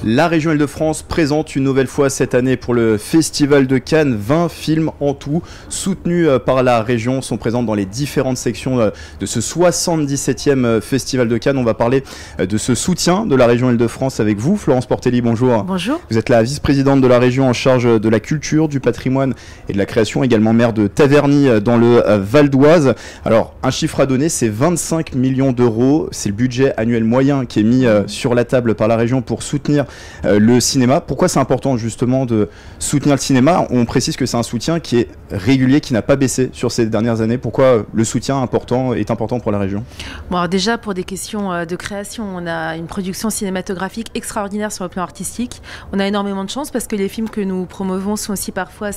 La région Île-de-France présente une nouvelle fois cette année pour le Festival de Cannes 20 films en tout soutenus par la région, sont présents dans les différentes sections de ce 77e Festival de Cannes. On va parler de ce soutien de la région Île-de-France avec vous, Florence Portelli, bonjour. Bonjour. Vous êtes la vice-présidente de la région en charge de la culture, du patrimoine et de la création, également maire de Taverny dans le Val d'Oise. Alors, un chiffre à donner, c'est 25 millions d'euros. C'est le budget annuel moyen qui est mis sur la table par la région pour soutenir le cinéma. Pourquoi c'est important justement de soutenir le cinéma? On précise que c'est un soutien qui est régulier, qui n'a pas baissé sur ces dernières années. Pourquoi le soutien est important pour la région? Bon, alors déjà, pour des questions de création, on a une production cinématographique extraordinaire sur le plan artistique. On a énormément de chance parce que les films que nous promouvons sont aussi parfois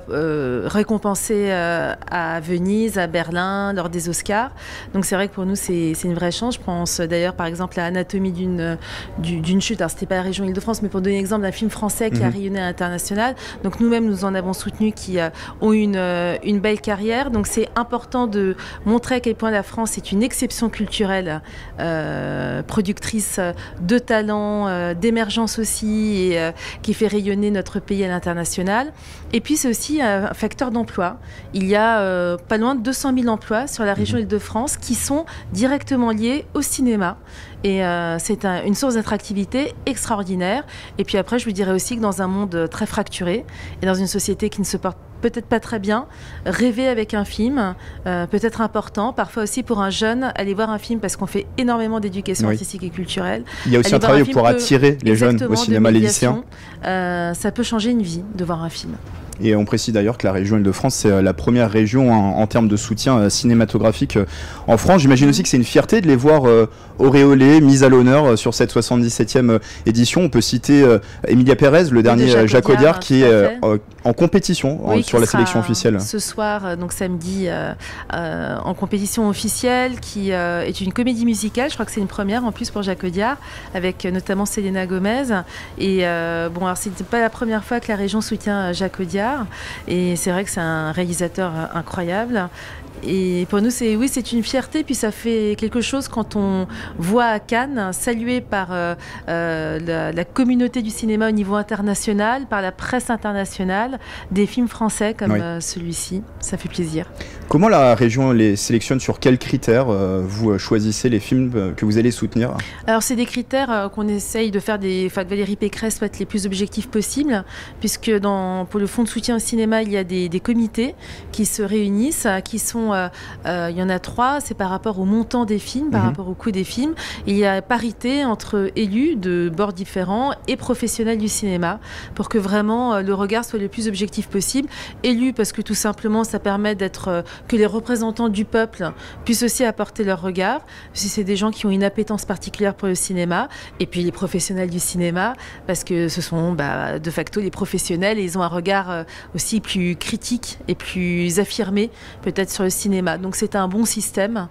récompensés à Venise, à Berlin, lors des Oscars. Donc c'est vrai que pour nous, c'est une vraie chance. Je pense d'ailleurs par exemple à Anatomie d'une chute. Alors c'était pas la région Île-de-France, mais pour donner l'exemple d'un film français qui a rayonné à l'international. Donc nous-mêmes, nous en avons soutenu qui ont eu une belle carrière. Donc c'est important de montrer à quel point la France est une exception culturelle, productrice de talents, d'émergence aussi, et qui fait rayonner notre pays à l'international. Et puis c'est aussi un facteur d'emploi. Il y a pas loin de 200 000 emplois sur la région Île-de-France qui sont directement liés au cinéma. Et c'est une source d'attractivité extraordinaire. Et puis après, je vous dirais aussi que dans un monde très fracturé et dans une société qui ne se porte peut-être pas très bien, rêver avec un film peut être important. Parfois aussi pour un jeune, aller voir un film parce qu'on fait énormément d'éducation artistique et culturelle. Il y a aussi un travail pour attirer les jeunes au cinéma, les lycéens. Ça peut changer une vie de voir un film. Et on précise d'ailleurs que la région Île-de-France, c'est la première région en termes de soutien cinématographique en France. J'imagine aussi que c'est une fierté de les voir auréolés, mis à l'honneur sur cette 77e édition. On peut citer Emilia Pérez, le dernier Jacques Audiard, qui est en compétition sur la sélection officielle. Ce soir, donc samedi, en compétition officielle, qui est une comédie musicale. Je crois que c'est une première en plus pour Jacques Audiard, avec notamment Selena Gomez. Et bon, alors c'est pas la première fois que la région soutient Jacques Audiard. Et c'est vrai que c'est un réalisateur incroyable. Et pour nous, c'est une fierté, puis ça fait quelque chose quand on voit à Cannes, salué par la communauté du cinéma au niveau international, par la presse internationale, des films français comme celui-ci. Ça fait plaisir. Comment la région les sélectionne? Sur quels critères vous choisissez les films que vous allez soutenir? Alors c'est des critères qu'on essaye de faire, que Valérie Pécresse soit les plus objectifs possibles, puisque pour le fonds de soutien au cinéma, il y a des comités qui se réunissent, qui sont il y en a 3, c'est par rapport au montant des films, par rapport au coût des films. Il y a parité entre élus de bords différents et professionnels du cinéma pour que vraiment le regard soit le plus objectif possible. Élus parce que tout simplement ça permet que les représentants du peuple puissent aussi apporter leur regard, si c'est des gens qui ont une appétence particulière pour le cinéma, et puis les professionnels du cinéma parce que ce sont de facto les professionnels et ils ont un regard aussi plus critique et plus affirmé peut-être sur le cinéma. Donc c'est un bon système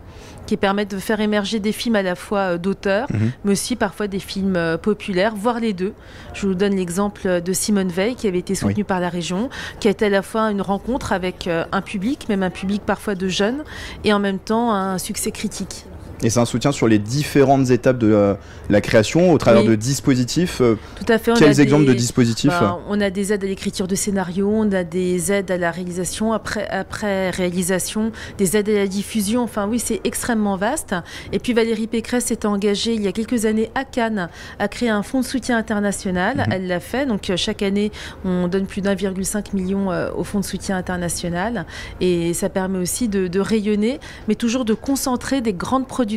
qui permet de faire émerger des films à la fois d'auteurs, mais aussi parfois des films populaires, voire les deux. Je vous donne l'exemple de Simone Veil, qui avait été soutenue par la région, qui a été à la fois une rencontre avec un public, même un public parfois de jeunes, et en même temps un succès critique. Et c'est un soutien sur les différentes étapes de la création, au travers de dispositifs. Tout à fait. Quels exemples de dispositifs? On a des aides à l'écriture de scénario, on a des aides à la réalisation, après réalisation, des aides à la diffusion. Enfin oui, c'est extrêmement vaste. Et puis Valérie Pécresse s'est engagée il y a quelques années à Cannes à créer un fonds de soutien international. Elle l'a fait. Donc chaque année, on donne plus d'1,5 million au fonds de soutien international. Et ça permet aussi de rayonner, mais toujours de concentrer des grandes productions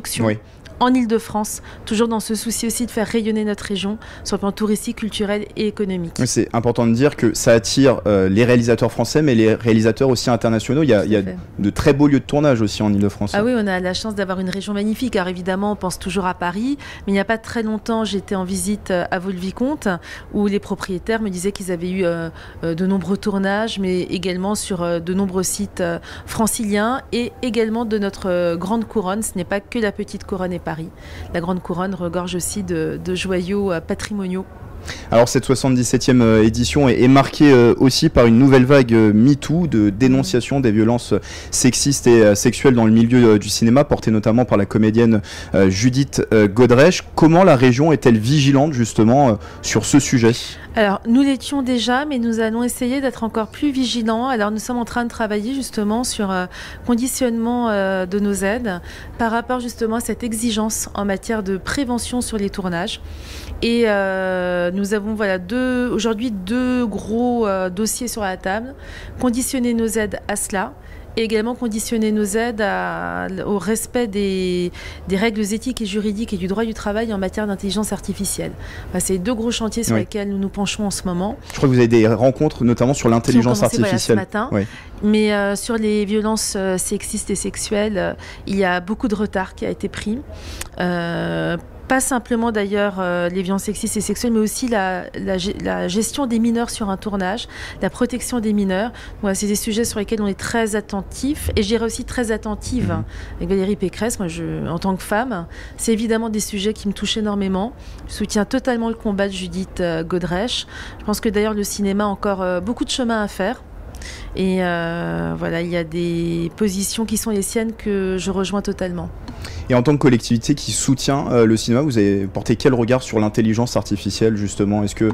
en Île-de-France, toujours dans ce souci aussi de faire rayonner notre région sur le plan touristique, culturel et économique. C'est important de dire que ça attire les réalisateurs français, mais les réalisateurs aussi internationaux. Il y a de très beaux lieux de tournage aussi en Île-de-France. Ah oui, on a la chance d'avoir une région magnifique. Alors évidemment, on pense toujours à Paris, mais il n'y a pas très longtemps, j'étais en visite à Vaux-le-Vicomte, où les propriétaires me disaient qu'ils avaient eu de nombreux tournages, mais également sur de nombreux sites franciliens et également de notre grande couronne. Ce n'est pas que la petite couronne et Paris. La Grande Couronne regorge aussi de joyaux patrimoniaux. Alors cette 77e édition est marquée aussi par une nouvelle vague MeToo de dénonciation des violences sexistes et sexuelles dans le milieu du cinéma, portée notamment par la comédienne Judith Godrèche. Comment la région est-elle vigilante justement sur ce sujet ? Alors, nous l'étions déjà, mais nous allons essayer d'être encore plus vigilants. Alors, nous sommes en train de travailler justement sur conditionnement de nos aides par rapport justement à cette exigence en matière de prévention sur les tournages. Et nous avons aujourd'hui deux gros dossiers sur la table. Conditionner nos aides à cela. Et également conditionner nos aides au respect des règles éthiques et juridiques et du droit du travail en matière d'intelligence artificielle. C'est deux gros chantiers sur lesquels nous nous penchons en ce moment. Je crois que vous avez des rencontres notamment sur l'intelligence artificielle. Ce matin. Oui. Mais sur les violences sexistes et sexuelles, il y a beaucoup de retard qui a été pris. Pas simplement d'ailleurs les violences sexistes et sexuelles, mais aussi la gestion des mineurs sur un tournage, la protection des mineurs. Voilà, c'est des sujets sur lesquels on est très attentif, et je dirais aussi très attentive avec Valérie Pécresse. Moi, en tant que femme, c'est évidemment des sujets qui me touchent énormément. Je soutiens totalement le combat de Judith Godrèche. Je pense que d'ailleurs le cinéma a encore beaucoup de chemin à faire. Et voilà, il y a des positions qui sont les siennes que je rejoins totalement. Et en tant que collectivité qui soutient le cinéma, vous avez porté quel regard sur l'intelligence artificielle justement ? Est-ce que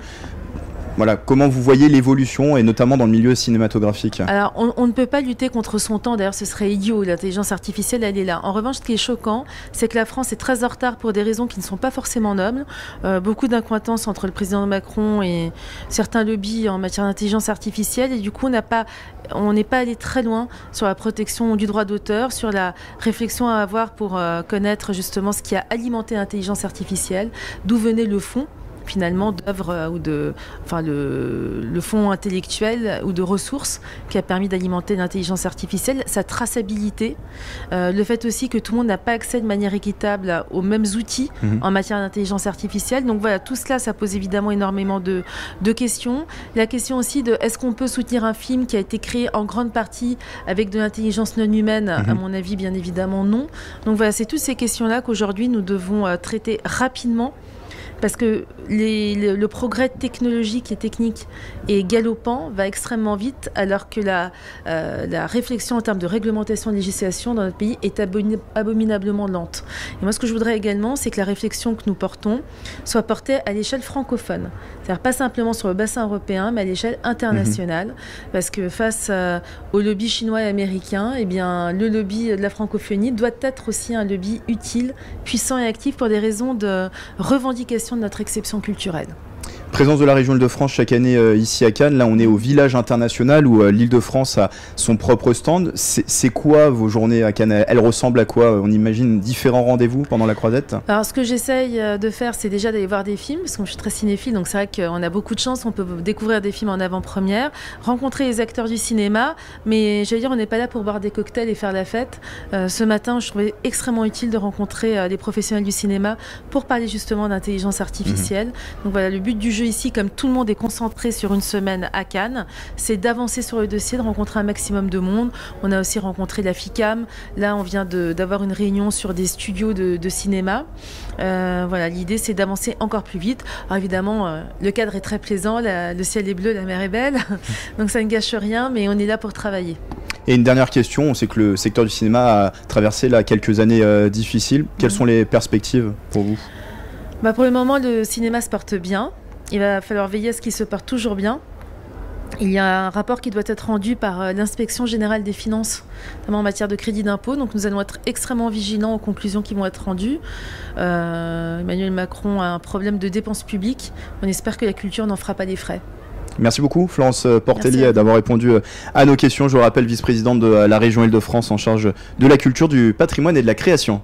voilà, comment vous voyez l'évolution, et notamment dans le milieu cinématographique ? Alors, on ne peut pas lutter contre son temps. D'ailleurs, ce serait idiot. L'intelligence artificielle, elle est là. En revanche, ce qui est choquant, c'est que la France est très en retard pour des raisons qui ne sont pas forcément nobles. Beaucoup d'incointance entre le président Macron et certains lobbies en matière d'intelligence artificielle. Et du coup, on n'est pas allé très loin sur la protection du droit d'auteur, sur la réflexion à avoir pour connaître justement ce qui a alimenté l'intelligence artificielle, d'où venait le fond finalement d'œuvres ou le fonds intellectuel ou de ressources qui a permis d'alimenter l'intelligence artificielle, sa traçabilité, le fait aussi que tout le monde n'a pas accès de manière équitable aux mêmes outils en matière d'intelligence artificielle. Donc voilà, tout cela, ça pose évidemment énormément de questions. La question aussi de est-ce qu'on peut soutenir un film qui a été créé en grande partie avec de l'intelligence non humaine ? À mon avis, bien évidemment non. Donc voilà, c'est toutes ces questions-là qu'aujourd'hui nous devons traiter rapidement. Parce que le progrès technologique et technique est galopant, va extrêmement vite, alors que la réflexion en termes de réglementation et de législation dans notre pays est abominablement lente. Et moi, ce que je voudrais également, c'est que la réflexion que nous portons soit portée à l'échelle francophone. C'est-à-dire pas simplement sur le bassin européen, mais à l'échelle internationale. Parce que face au lobby chinois et américain, eh bien, le lobby de la francophonie doit être aussi un lobby utile, puissant et actif pour des raisons de revendication de notre exception culturelle. Présence de la région Île-de-France chaque année ici à Cannes. Là, on est au village international où l'Île-de-France a son propre stand. C'est quoi vos journées à Cannes ? Elles ressemblent à quoi ? On imagine différents rendez-vous pendant la croisette ? Alors, ce que j'essaye de faire, c'est déjà d'aller voir des films, parce que je suis très cinéphile, donc c'est vrai qu'on a beaucoup de chance, on peut découvrir des films en avant-première, rencontrer les acteurs du cinéma, mais j'allais dire, on n'est pas là pour boire des cocktails et faire la fête. Ce matin, je trouvais extrêmement utile de rencontrer les professionnels du cinéma pour parler justement d'intelligence artificielle. Donc voilà, le but du jeu ici, comme tout le monde est concentré sur une semaine à Cannes, c'est d'avancer sur le dossier, de rencontrer un maximum de monde. On a aussi rencontré la FICAM. Là, on vient d'avoir une réunion sur des studios de cinéma. Voilà, l'idée, c'est d'avancer encore plus vite. Alors évidemment, le cadre est très plaisant, le ciel est bleu, la mer est belle, donc ça ne gâche rien, mais on est là pour travailler. Et une dernière question, on sait que le secteur du cinéma a traversé là quelques années difficiles. Quelles sont les perspectives pour vous ? Pour le moment, le cinéma se porte bien. Il va falloir veiller à ce qu'il se porte toujours bien. Il y a un rapport qui doit être rendu par l'inspection générale des finances, notamment en matière de crédit d'impôt. Donc nous allons être extrêmement vigilants aux conclusions qui vont être rendues. Emmanuel Macron a un problème de dépenses publiques. On espère que la culture n'en fera pas les frais. Merci beaucoup Florence Portelli d'avoir répondu à nos questions. Je vous rappelle, vice-présidente de la région Île-de-France en charge de la culture, du patrimoine et de la création.